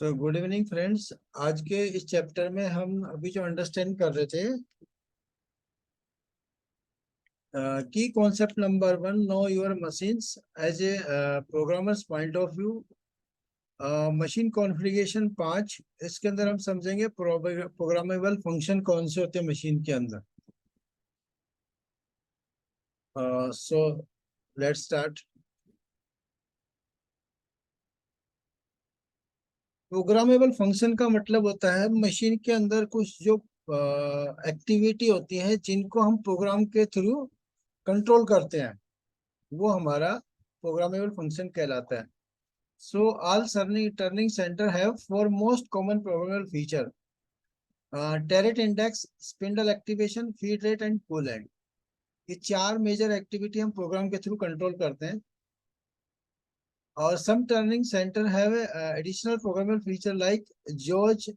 So good evening friends. आज के इस चैप्टर में हम अभी जो अंडरस्टैंड कर रहे थे की concept number 1, know your machines as a programmers point of view. Machine configuration 5, इसके अंदर हम समझेंगे प्रोग्रामेबल फंक्शन कौन से होते हैं मशीन के अंदर। So let's start. Programmable function का मतलब होता है मशीन के अंदर कुछ जो एक्टिविटी होती है जिनको हम प्रोग्राम के थ्रू कंट्रोल करते हैं, वो हमारा प्रोग्रामेबल फंक्शन कहलाता है। So all turning centre have four most common programmable feature turret index, spindle activation, feed rate and coolant. ये चार मेजर एक्टिविटी हम प्रोग्राम के थ्रू कंट्रोल करते हैं। और some turning centre have additional programmable feature like jaws,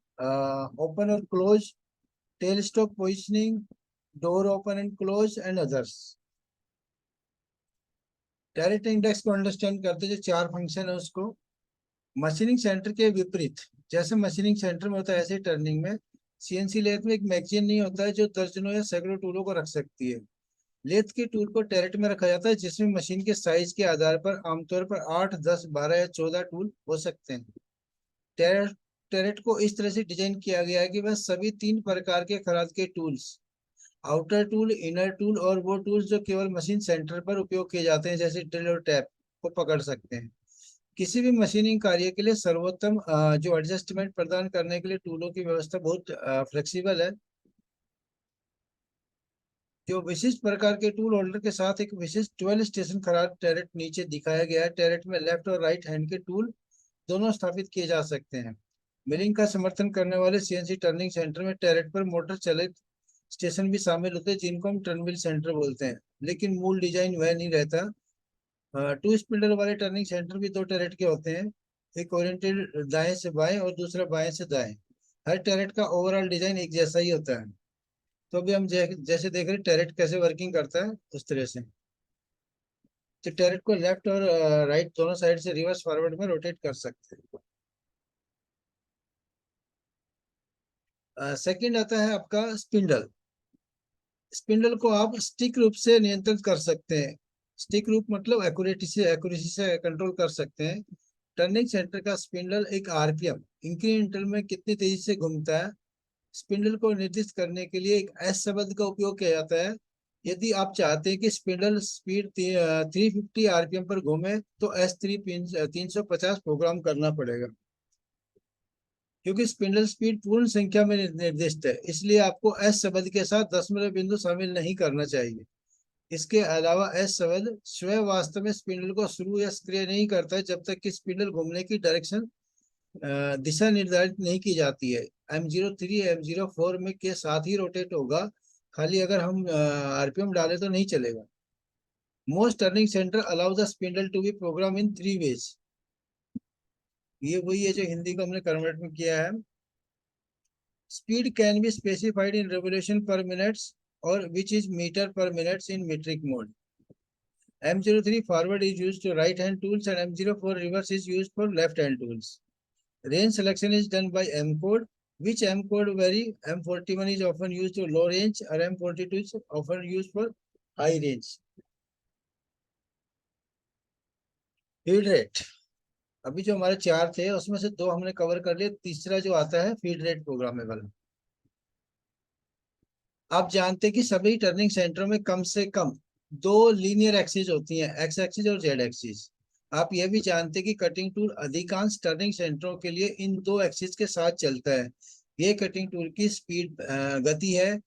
open और close, tail stock positioning, door open and close and others. Turret index को understand करते जो चार फंक्शन है उसको। मशीनिंग सेंटर के विपरीत, जैसे मशीनिंग सेंटर में होता है ऐसे टर्निंग में सीएनसी लेथ में एक मैगजीन नहीं होता है जो दर्जनों या सैकड़ों टूलों को रख सकती है। लेथ के टूल को टैरेट में रखा जाता है जिसमें मशीन के साइज के आधार पर आमतौर पर 8, 10, 12 या 14 टूल हो सकते हैं। टैरेट टैरेट को इस तरह से डिजाइन किया गया है कि वह सभी तीन प्रकार के खराद के tools, outer tool, inner tool और वो टूल्स जो केवल मशीन सेंटर पर उपयोग किए जाते हैं जैसे ड्रिल और टैप, को पकड़ सकते हैं। किसी भी मशीनिंग कार्य के लिए सर्वोत्तम जो एडजस्टमेंट प्रदान करने के लिए टूलों की व्यवस्था बहुत फ्लेक्सिबल है। जो विशिष्ट प्रकार के टूल होल्डर के साथ एक विशिष्ट 12 स्टेशन खराद टैरेट नीचे दिखाया गया है। टैरेट में लेफ्ट और राइट हैंड के टूल दोनों स्थापित किए जा सकते हैं। मिलिंग का समर्थन करने वाले सीएनसी टर्निंग सेंटर में टैरेट पर मोटर चालित स्टेशन भी शामिल होते हैं जिनको हम टर्नव्हील सेंटर बोलते हैं, लेकिन मूल डिजाइन वह नहीं रहता। टू स्पिंडल वाले टर्निंग सेंटर भी दो टैरेट के होते हैं, एक ओरिएंटेड दाएं से बाएं और दूसरा बाएं से दाएं। हर टैरेट का ओवरऑल डिजाइन एक जैसा ही होता है। तो अभी हम जैसे देख रहे हैं टैरेट कैसे वर्किंग करता है उस तरह से। तो टैरेट को लेफ्ट और राइट दोनों साइड से रिवर्स फॉरवर्ड में रोटेट कर सकते हैं। सेकंड आता है आपका स्पिंडल। स्पिंडल को आप स्टिक रूप से नियंत्रित कर सकते हैं। स्टिक रूप मतलब एक्यूरेसी से कंट्रोल कर सकते हैं। टर्निंग सेंटर का स्पिंडल एक आरपीएम, इंक्रीमेंटल में कितनी तेजी से घूमता है, स्पिंडल को निर्दिष्ट करने के लिए एक एस शब्द का उपयोग किया जाता है। यदि आप चाहते हैं कि स्पिंडल स्पीड 350 आरपीएम पर घूमे तो S3 350 प्रोग्राम करना पड़ेगा। क्योंकि स्पिंडल स्पीड पूर्ण संख्या में निर्दिष्ट है, इसलिए आपको एस शब्द के साथ दशमलव बिंदु शामिल नहीं करना चाहिए। इसके अलावा एस शब्द स्वयं वास्तव में स्पिंडल को शुरू या सक्रिय नहीं करता है जब तक कि स्पिंडल घूमने की डायरेक्शन दिशा निर्धारित नहीं की जाती है। M03 M04 में के साथ ही रोटेट होगा, खाली अगर हम आरपीएम डाले तो नहीं चलेगा। Most turning centre allow the spindle to be program in 3 ways. ये वही है जो हिंदी को हमने कन्वर्ट में किया है। Speed can be specified in revolution पर मिनट्स और विच इज मीटर पर minutes in metric mode. M03 forward is used to right hand tools and M04 reverse is used for left hand tools. Range selection is done by M code, which M code vary. M41 is often used for low range or M42 is often used for high range. Feed rate, अभी जो हमारे चार थे उसमें से दो हमने cover कर लिए, तीसरा जो आता है फीड रेट प्रोग्रामेबल। आप जानते हैं कि सभी टर्निंग सेंटरों में कम से कम दो लीनियर एक्सिस होती हैं, एक्स एक्सिस और जेड एक्सिस। आप यह भी जानते हैं कि कटिंग टूल अधिकांश टर्निंग सेंटरों के लिए इन दो एक्सिस के साथ चलता है। ये कटिंग टूल की स्पीड गति है,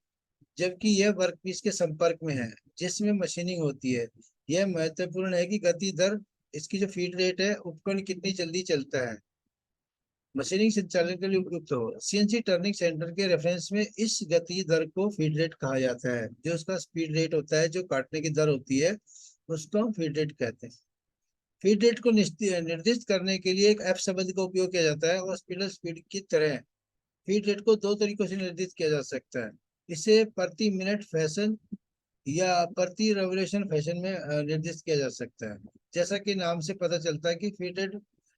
जबकि यह वर्कपीस के संपर्क में है जिसमें मशीनिंग होती है। यह महत्वपूर्ण है कि गति दर, इसकी जो फीड रेट है, उपकरण कितनी जल्दी चलता है, मशीनिंग संचालन के लिए उपयुक्त हो। सीएनसी टर्निंग सेंटर के रेफरेंस में इस गति दर को फीड रेट कहा जाता है। जो उसका स्पीड रेट होता है, जो काटने की दर होती है, उसको हम फीड रेट कहते हैं। फीड रेट को निर्दिष्ट करने के लिए एक एफ शब्द का उपयोग किया जाता है और स्पिंडल स्पीड की तरह फीड रेट को दो तरीकों से निर्दिष्ट किया जा सकता है। इसे प्रति मिनट फैशन या प्रति रेवोल्यूशन फैशन में निर्दिष्ट किया जा सकता है। जैसा कि नाम से पता चलता है कि फीड रेट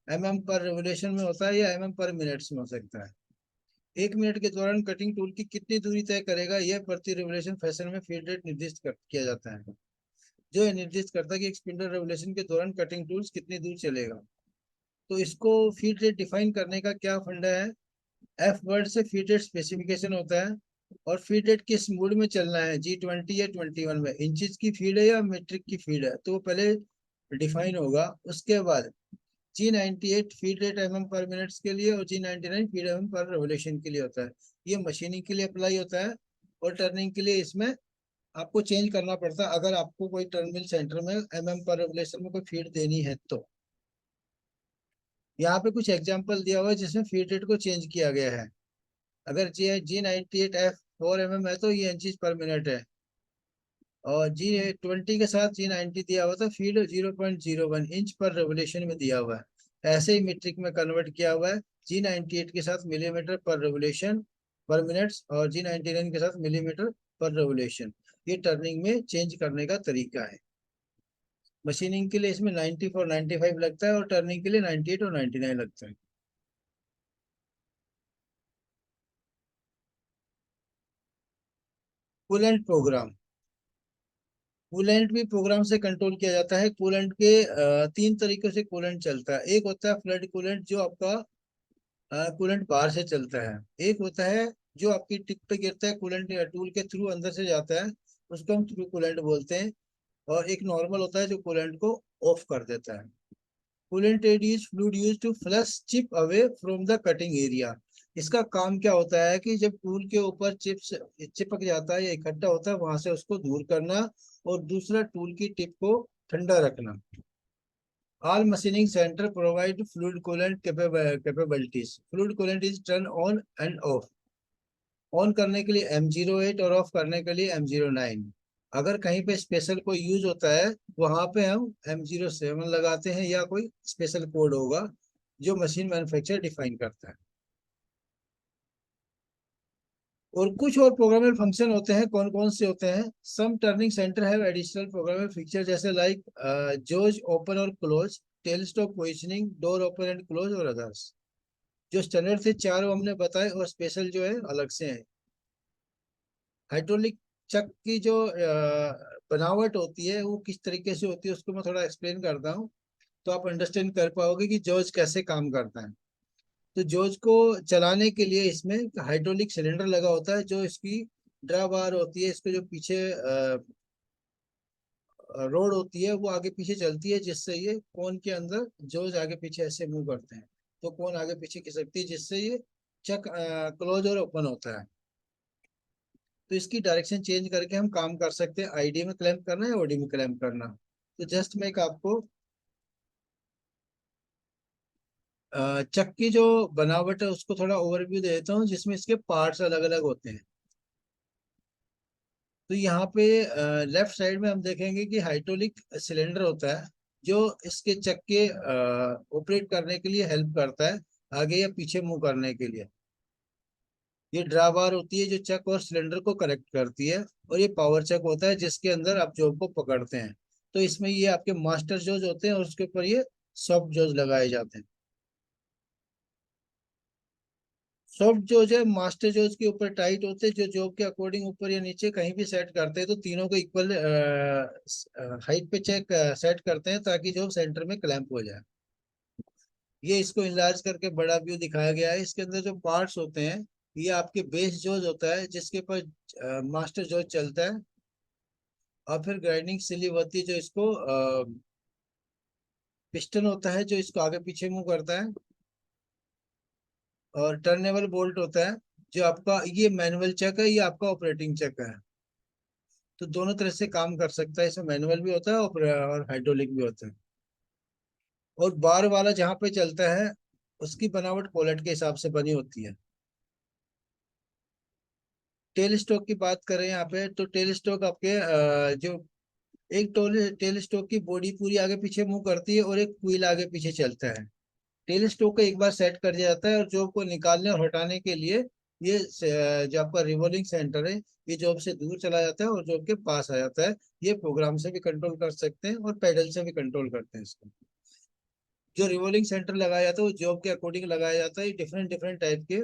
पर रेवोल्यूशन में होता है या पर मिनट्स में हो सकता है। 1 मिनट के दौरान कटिंग टूल की कितनी दूरी तय करेगा, यह प्रति रेवोल्यूशन फैशन में फीड रेट निर्दिष्ट किया जाता है, जो ये निर्दिष्ट करता है कि एक स्पिंडल रेवोल्यूशन के दौरान कटिंग टूल्स कितनी दूर चलेगा। तो इसको फीड रेट डिफाइन करने का क्या फंडा है, एफ वर्ड से फीड रेट स्पेसिफिकेशन होता है, और फीड रेट किस मूड में चलना है, G20 या 21 में, इंचेस की फीड है या मीट्रिक की फीड है, तो वो पहले डिफाइन होगा। उसके बाद G98 फीड रेट पर मिनट्स के लिए, और G99 फीड पर रेवोल्यूशन के लिए होता है। ये मशीनिंग के लिए अप्लाई होता है, और टर्निंग के लिए इसमें आपको चेंज करना पड़ता है अगर आपको कोई टर्मिनल सेंटर में पर रेवोल्यूशन में कोई फीड देनी है तो। यहाँ पे कुछ एग्जांपल दिया हुआ है जिसमें फीड रेट को चेंज किया गया है। अगर G98F 4 है तो ये इंचज पर मिनट है, और G20 के साथ G90 दिया हुआ था, फीड 0.01 इंच पर रेवोल्यूशन में दिया हुआ है। ऐसे ही मीट्रिक में कन्वर्ट किया हुआ है, G98 के साथ मिलीमीटर पर रेवोल्यूशन पर मिनट, और G99 के साथ मिलीमीटर पर रेवोल्यूशन। ये टर्निंग में चेंज करने का तरीका है। मशीनिंग के लिए इसमें 94 95 लगता है, और टर्निंग के लिए 98 और 99 लगता है। कूलेंट प्रोग्राम, कूलेंट भी प्रोग्राम से कंट्रोल किया जाता है। कूलेंट के 3 तरीकों से कूलेंट चलता है। एक होता है फ्लड कूलेंट, जो आपका कूलेंट बाहर से चलता है। एक होता है जो आपकी टिप पे गिरता है, कूलेंट टूल के थ्रू अंदर से जाता है, उसको हम थ्रू कूलेंट बोलते हैं। और एक नॉर्मल होता है जो कूलेंट को ऑफ कर देता है। Coolant aid is fluid use to flush chip away from the cutting area. इसका काम क्या होता है कि जब टूल के ऊपर चिप्स चिपक जाता है या इकट्ठा होता है, वहां से उसको दूर करना, और दूसरा टूल की टिप को ठंडा रखना। All machining centre provide fluid coolant capabilities. Fluid coolant is turn on end of. On करने के लिए M08 और ऑफ करने के लिए M09। अगर कहीं पे स्पेशल कोई यूज होता है, वहां पे हम M07 लगाते हैं, या कोई स्पेशल कोड होगा जो मशीन मैन्युफैक्चरर डिफाइन करता है। और कुछ और प्रोग्रामेबल फंक्शन होते हैं, कौन कौन से होते हैं। सम टर्निंग सेंटर है एडिशनल प्रोग्रामेबल फीचर, जैसे लाइक जोज ओपन और close, tail stop positioning, door open and close, और अदर्स। जो स्टैंडर्ड थे चारों हमने बताए, और स्पेशल जो है अलग से है। हाइड्रोलिक चक की जो बनावट होती है वो किस तरीके से होती है, उसको मैं थोड़ा एक्सप्लेन करता हूँ, तो आप अंडरस्टैंड कर पाओगे कि जॉज कैसे काम करता है। तो जॉज को चलाने के लिए इसमें हाइड्रोलिक सिलेंडर लगा होता है, जो इसकी ड्रा बार होती है, इसके जो पीछे रोड होती है वो आगे पीछे चलती है, जिससे ये कोन के अंदर जॉज आगे पीछे ऐसे मूव करते हैं, तो कोन आगे पीछे खिसकती है, जिससे ये चक क्लोज और ओपन होता है। तो इसकी डायरेक्शन चेंज करके हम काम कर सकते हैं, आईडी में क्लैंप करना है, ओडी में क्लैंप करना। तो जस्ट मैं एक आपको चक की जो बनावट है उसको थोड़ा ओवरव्यू दे देता हूँ, जिसमें इसके पार्ट्स अलग अलग होते हैं। तो यहाँ पे लेफ्ट साइड में हम देखेंगे कि हाइड्रोलिक सिलेंडर होता है, जो इसके चक्के ऑपरेट करने के लिए हेल्प करता है, आगे या पीछे मूव करने के लिए। ये ड्राबार होती है जो चक और सिलेंडर को कनेक्ट करती है, और ये पावर चक होता है जिसके अंदर आप जॉब को पकड़ते हैं। तो इसमें ये आपके मास्टर जोज होते हैं, और उसके ऊपर ये सॉफ्ट जोज लगाए जाते हैं। सॉफ्ट जोज है मास्टर जोज के ऊपर टाइट होते हैं, जो जॉब के अकॉर्डिंग ऊपर या नीचे कहीं भी सेट करते हैं, तो तीनों को इक्वल हाइट पे चेक सेट करते हैं, ताकि जॉब सेंटर में क्लैंप हो जाए। ये इसको इनलार्ज करके बड़ा व्यू दिखाया गया है। इसके अंदर जो पार्ट्स होते हैं, ये आपके बेस जोज होता है जिसके ऊपर मास्टर जोज चलता है, और फिर ग्राइंडिंग स्लीव होती है जो इसको पिस्टन होता है जो इसको आगे पीछे मूव करता है, और टर्नेबल बोल्ट होता है जो आपका, ये मैनुअल चक है, ये आपका ऑपरेटिंग चक है। तो दोनों तरह से काम कर सकता है, इसमें मैनुअल भी होता है और हाइड्रोलिक भी होता है। और बार वाला जहाँ पे चलता है, उसकी बनावट पोलेट के हिसाब से बनी होती है। टेल स्टॉक की बात करें यहाँ पे, तो टेल स्टॉक आपके जो एक टेल स्टॉक की बॉडी पूरी आगे पीछे मूव करती है, और एक व्हील आगे पीछे चलता है। टेल स्टॉक को एक बार सेट कर दिया जाता है, और जॉब को निकालने और हटाने के लिए ये जो आपका रिवॉल्विंग सेंटर है, ये जॉब से दूर चला जाता है और जॉब के पास आ जाता है। ये प्रोग्राम से भी कंट्रोल कर सकते हैं, और पैडल से भी कंट्रोल करते हैं इसको। जो रिवॉल्विंग सेंटर लगाया जाता है वो जॉब के अकॉर्डिंग लगाया जाता है। डिफरेंट डिफरेंट टाइप के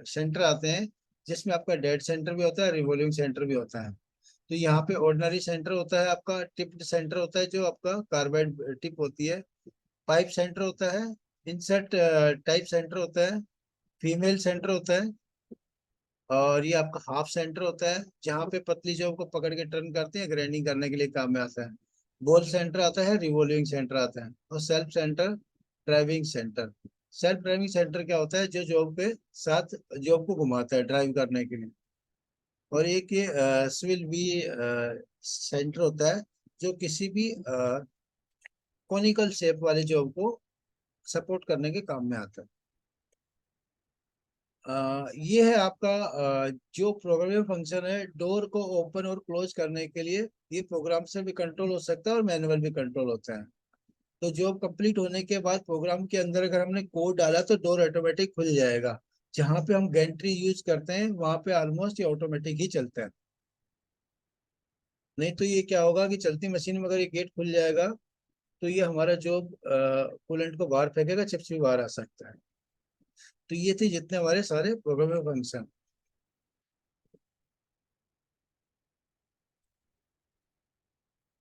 सेंटर आते हैं, जिसमें आपका डेड सेंटर भी होता है, रिवॉल्विंग सेंटर भी होता है। तो यहाँ पे ऑर्डिनरी सेंटर होता है, आपका टिप्ड सेंटर होता है जो आपका कार्बाइड टिप होती है, पाइप सेंटर होता है, इंसर्ट टाइप सेंटर होता है, फीमेल सेंटर होता है, और ये आपका हाफ सेंटर होता है जहाँ पे पतली जॉब को पकड़ के टर्न करते हैं, ग्राइंडिंग करने के लिए काम में आता है। बॉल सेंटर आता है, रिवॉल्विंग सेंटर आता है, और self centre, driving centre. Self driving centre क्या होता है, जो जॉब के साथ जॉब को घुमाता है ड्राइव करने के लिए। और एक ये स्विल बी सेंटर होता है, जो किसी भी कॉनिकल शेप वाले जॉब को सपोर्ट करने के काम में आता है। ये है आपका जो प्रोग्रामेबल फंक्शन है डोर को ओपन और क्लोज करने के लिए। ये प्रोग्राम से भी कंट्रोल हो सकता है और मैनुअल भी कंट्रोल होता है। तो जॉब कंप्लीट होने के बाद प्रोग्राम के अंदर अगर हमने कोड डाला तो डोर ऑटोमेटिक खुल जाएगा। जहाँ पे हम गैंट्री यूज करते हैं वहां पे ऑलमोस्ट ये ऑटोमेटिक ही चलता है। नहीं तो ये क्या होगा कि चलती मशीन में अगर ये गेट खुल जाएगा तो ये हमारा जॉब कूलेंट को बाहर फेंकेगा, चिप्स भी बाहर आ सकता है। तो ये थे जितने हमारे सारे प्रोग्रामेबल फंक्शन।